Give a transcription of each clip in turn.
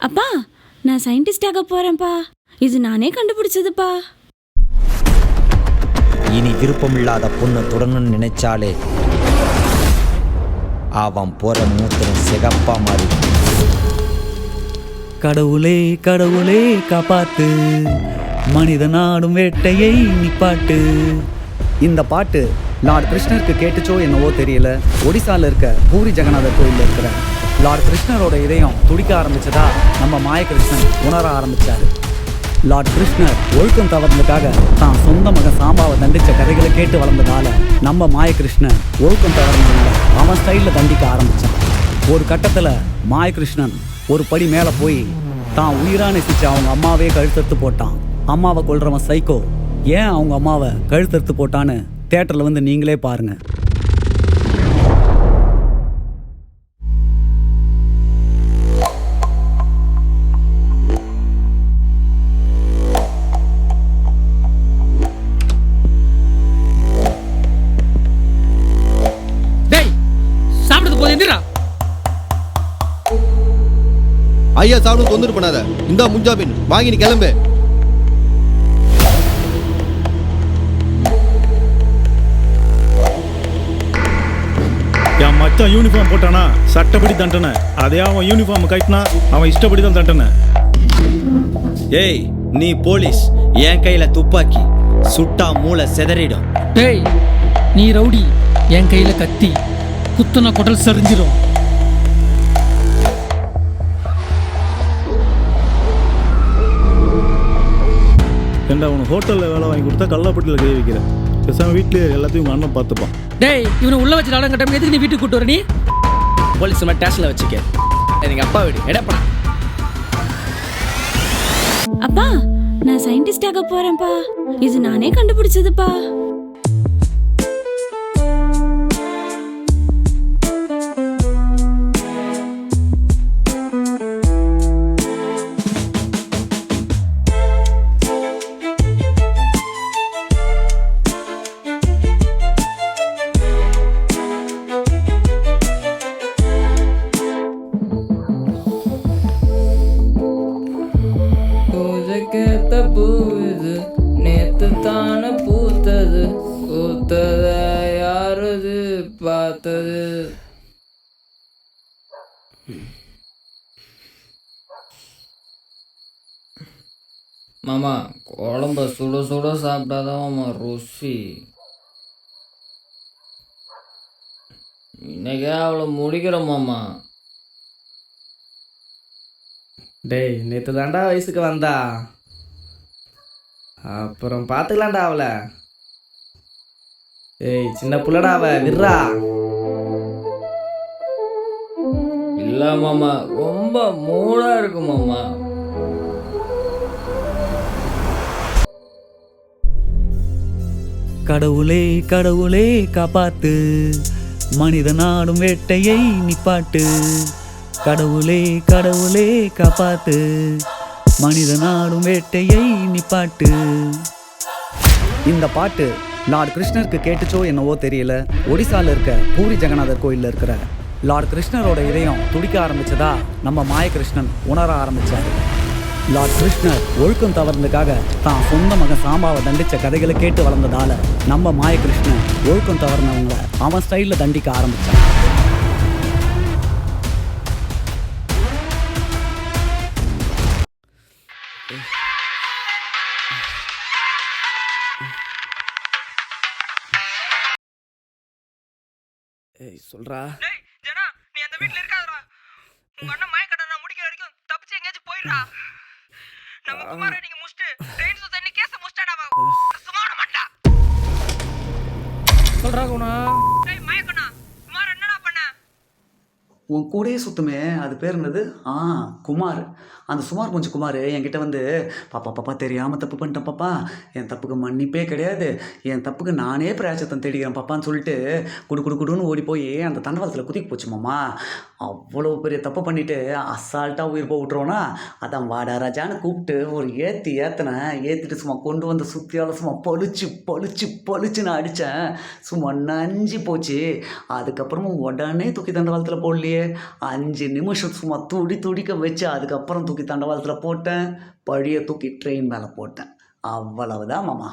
அப்பா, நான் சயின்டிஸ்ட் ஆக போறேன்ப்பா. இது நானே கண்டுபிடிச்சதுப்பா. இனி விருப்பமில்லாத பொண்ணு தொடணும்னு நினைச்சாலே அவன் போற மூத்திரம் சிகப்பா மாறி. கடவுளே கடவுளே காப்பாத்து, மனித நாடும் வேட்டையை நிப்பாட்டு. இந்த பாட்டு லார்ட் கிருஷ்ணருக்கு கேட்டுச்சோ என்னவோ தெரியல. ஒடிசால இருக்க பூரி ஜெகநாதர் கோயிலில் இருக்கிற லார்ட் கிருஷ்ணரோட இதயம் துடிக்க ஆரம்பிச்சதா நம்ம மாயகிருஷ்ணன் உணர ஆரம்பிச்சாரு. லார்ட் கிருஷ்ணர் ஒழுக்கம் தவறுனதுக்காக தான் சொந்த மகன் சாம்பாவை தண்டிச்ச கதைகளை கேட்டு வளர்ந்ததால நம்ம மாயகிருஷ்ணன் ஒழுக்கம் தவறுனதில்ல, அவன் ஸ்டைலில் தண்டிக்க ஆரம்பிச்சான். ஒரு கட்டத்தில் மாயகிருஷ்ணன் ஒரு படி மேலே போய் தான் உயிரா நேசிச்ச அவங்க அம்மாவே கழுத்தறுத்து போட்டான். அம்மாவை கொல்றவன் சைக்கோ ஏன் அவங்க அம்மாவை கழுத்தறுத்து போட்டான்னு தியேட்டரில் வந்து நீங்களே பாருங்க. ஐயா சாப்பிடும் தொந்தரவு பண்ணாத. இந்த முஞ்சாபின் வாங்கி நீ கிளம்பு. என் மச்சான் யூனிஃபார்ம் போட்டானா சட்டப்படி தண்டனை, அதே அவன் யூனிஃபார்ம் கட்டினா அவன் இஷ்டப்படி தான் தண்டனை. ஏய், நீ போலீஸ், என் கையில துப்பாக்கி, சுட்டா மூளை செதறிடும். டேய், நீ ரவுடி, என் கையில கத்தி, குத்துனா குடல் சரிஞ்சிடும். ஏண்டா உனக்கு ஹோட்டலில் வேலை வாங்கி கொடுத்தா கல்லாப்பட்டியில் கை வைக்கிற, பேசாம வீட்லேயே எல்லாத்தையும் உங்கள் அண்ணன் பார்த்துப்பான். டேய், இவனை உள்ள வச்சு நாடகம் கட்ட எதுக்கு நீ வீட்டுக்கு கூட்டு வர? நீ போலீஸ் மாதிரி ஸ்டேஷனில் வச்சுக்க. எங்கள் அப்பா வீடு எடப்பா. அப்பா, நான் சயின்டிஸ்ட் ஆக போறேன்ப்பா. இது நானே கண்டுபிடிச்சதுப்பா. நேத்து தான பூத்தது, பூத்தத யாரது பார்த்தது? மாமா, குழம்ப சுட சுட சாப்பிட்டாதான் மாமா ருசி. இன்னைக்கே அவளை முடிக்கிறோம் மாமா. டேய், நேற்று தாண்டா வயசுக்கு வந்தா, அப்புறம் பார்த்துக்கலாம்டா அவளை. ஏய், சின்ன புள்ளடா அவ, விர்றா. இல்ல மாமா, ரொம்ப மூடா இருக்கு மாமா. கடவுளே கடவுளே காப்பாத்து, மனித நாடும் வேட்டையை நிப்பாட்டு. கடவுளே கடவுளே காப்பாத்து, மனித நாடும் வேட்டையை நிப்பாட்டு. இந்த பாட்டு லார்ட் கிருஷ்ணருக்கு கேட்டுச்சோ என்னவோ தெரியல. ஒடிசால இருக்க பூரி ஜெகநாதர் கோயிலில் இருக்கிற லார்ட் கிருஷ்ணரோட இதயம் துடிக்க ஆரம்பிச்சதா நம்ம மாயகிருஷ்ணன் உணர ஆரம்பிச்சாரு. லார்ட் கிருஷ்ணர் ஒழுக்கம் தவறுனதுக்காக தான் சொந்த மகன் சாம்பாவை தண்டிச்ச கதைகளை கேட்டு வளர்ந்ததால நம்ம மாயகிருஷ்ணன் ஒழுக்கம் தவறுனவங்களை அவன் ஸ்டைலில் தண்டிக்க ஆரம்பிச்சான். ஏய், சொல்றா. டேய் ஜனா, நீ அந்த வீட்ல இருக்காதடா. உங்க அண்ணன் மயக்கடனா முடிக்கிற வரைக்கும் தப்பிச்சு எங்கயாச்சும் போயிடுடா. நம்ம குமார நீங்க முஸ்ட் ட்ரெயின் சுத்தனி கேஸ முஸ்டடாவா. சும்மா விட மாட்டா. சொல்றா குணா. டேய் மயக்கடா, குமார் என்னடா பண்ண? உன் கூடயே சுத்துமே, அது பேர் என்னது? குமார். அந்த சுமார் கொஞ்சம் குமார் என்கிட்ட வந்து, பாப்பா தெரியாமல் தப்பு பண்ணிட்டேன் பாப்பா, என் தப்புக்கு மன்னிப்பே கிடையாது, என் தப்புக்கு நானே பிராயச்சத்தம் தேடிக்கிறேன் பாப்பான்னு சொல்லிட்டு குடுன்னு ஓடி போய் அந்த தண்டவாளத்தில் குதிக்க போச்சு மாமா. அவ்வளோ பெரிய தப்பு பண்ணிவிட்டு அசால்ட்டாக உயிர் போய் விட்ருவோன்னா, அதான் வாடா ராஜான்னு கூப்பிட்டு ஒரு ஏற்றிட்டு சும்மா கொண்டு வந்து சுற்றியால் சும்மா பளிச்சுன்னு அடித்தேன். சும்மா நஞ்சு போச்சு. அதுக்கப்புறமும் உடனே தூக்கி தண்டவாளத்தில் போடலையே. மாப்பிள்ளையே 5 நிமிஷம் சும்மா துடிக்க வச்சு அதுக்கப்புறம் தூக்கி தண்டவாளத்தில் போட்டேன், பழிய தூக்கி ட்ரெயின் மேலே போட்டேன். அவ்வளவுதான் மாமா.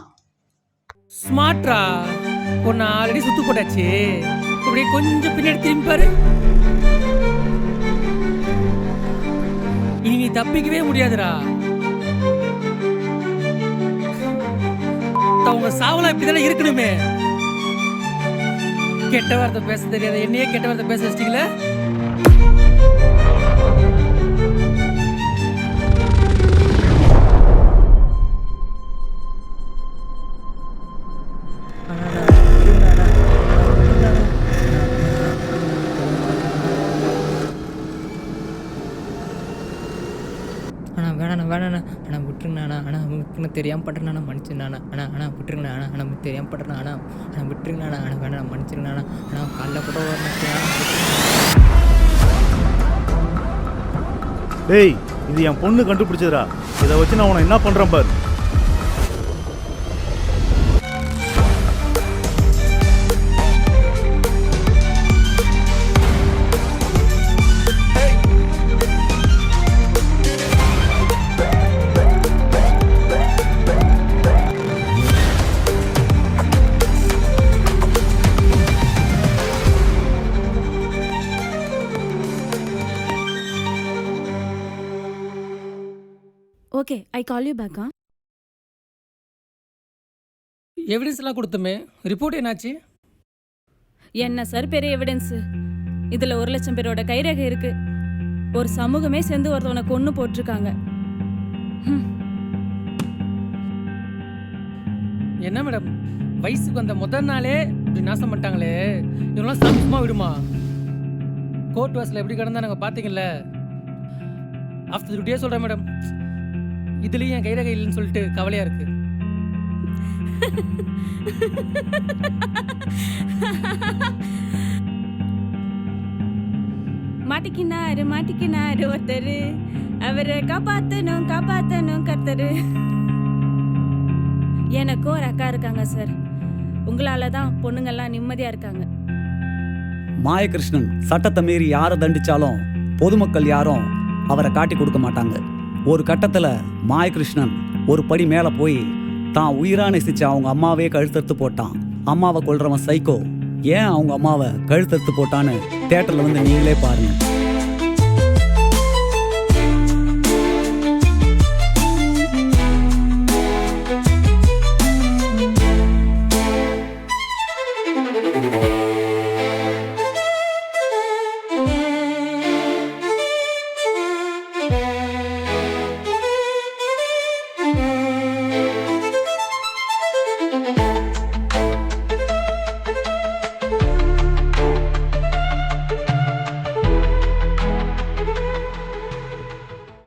ஸ்மார்ட்ரா, உன்னை ஆல்ரெடி சுத்து போட்டாச்சு. இப்படியே கொஞ்சம் பின்னாடி திரும்பி பாரு. இனி நீ தப்பிக்கவே முடியாதுடா. அவங்க சாவலா இப்படிதானே இருக்கணுமே. கெட்ட வார்த்தை பேச தெரியாத என்னையே கெட்ட வார்த்தை பேச வச்சிட்டீங்களே. அண்ணா விட்டுருங்கண்ணா, அண்ணா விட்டுருங்க, தெரியாமல் பட்டுருண்ணா, மன்னிச்சுண்ணா. அண்ணா விட்டுருங்கண்ணா, அண்ணா தெரியாமல் பட்டுருண்ணா, அண்ணா விட்டுருங்கண்ணா, அண்ணா வேணா மன்னிச்சிருங்கண்ணா. அண்ணா காலைல கூட டேய், இது என் பொண்ணு கண்டுபிடிச்சதுடா. இதை வச்சு நான் உன்னை என்ன பண்ணுறேன் பாரு. Okay, I call you back. Evidence எல்லாம் கொடுத்துமே, ரிப்போர்ட் என்னாச்சு? என்ன சார் பெரிய எவிடன்ஸ்? இதுல 1,00,000 பேரோட கைரேகை இருக்கு. ஒரு சமூகமே சேர்ந்து ஒருத்தவனை கொன்னு போட்டிருக்காங்க. என்ன மேடம், வயசுக்கு வந்த முதல் நாளே இப்படி நாசம் பண்ணிட்டாங்களே, இவங்களாம் சமூகமா விடுமா? கோர்ட் வாசல எப்படி கிடந்தா நாங்கள் பார்த்தீங்கல்ல. ஆஃப்டர் 2 days சொல்கிறேன் மேடம், இதுலேயும் என் கைரகை இல்லைன்னு சொல்லிட்டு கவலையாக இருக்கு. மாட்டிக்கினாரு ஒருத்தரு, அவரை காப்பாத்தணும் கர்த்தரு. எனக்கும் ஒரு அக்கா இருக்காங்க சார். உங்களால தான் பொண்ணுங்கள்லாம் நிம்மதியா இருக்காங்க. மாயகிருஷ்ணன் சட்டத்தை மீறி யாரை தண்டிச்சாலும் பொதுமக்கள் யாரும் அவரை காட்டி கொடுக்க மாட்டாங்க. ஒரு கட்டத்தில் மாயகிருஷ்ணன் ஒரு படி மேலே போய் தான் உயிரா நேசிச்ச அவங்க அம்மாவே கழுத்தறுத்து போட்டான். அம்மாவை கொல்றவன் சைக்கோ ஏன் அவங்க அம்மாவை கழுத்தறுத்து போட்டான்னு தியேட்டரில் வந்து நீங்களே பாருங்க.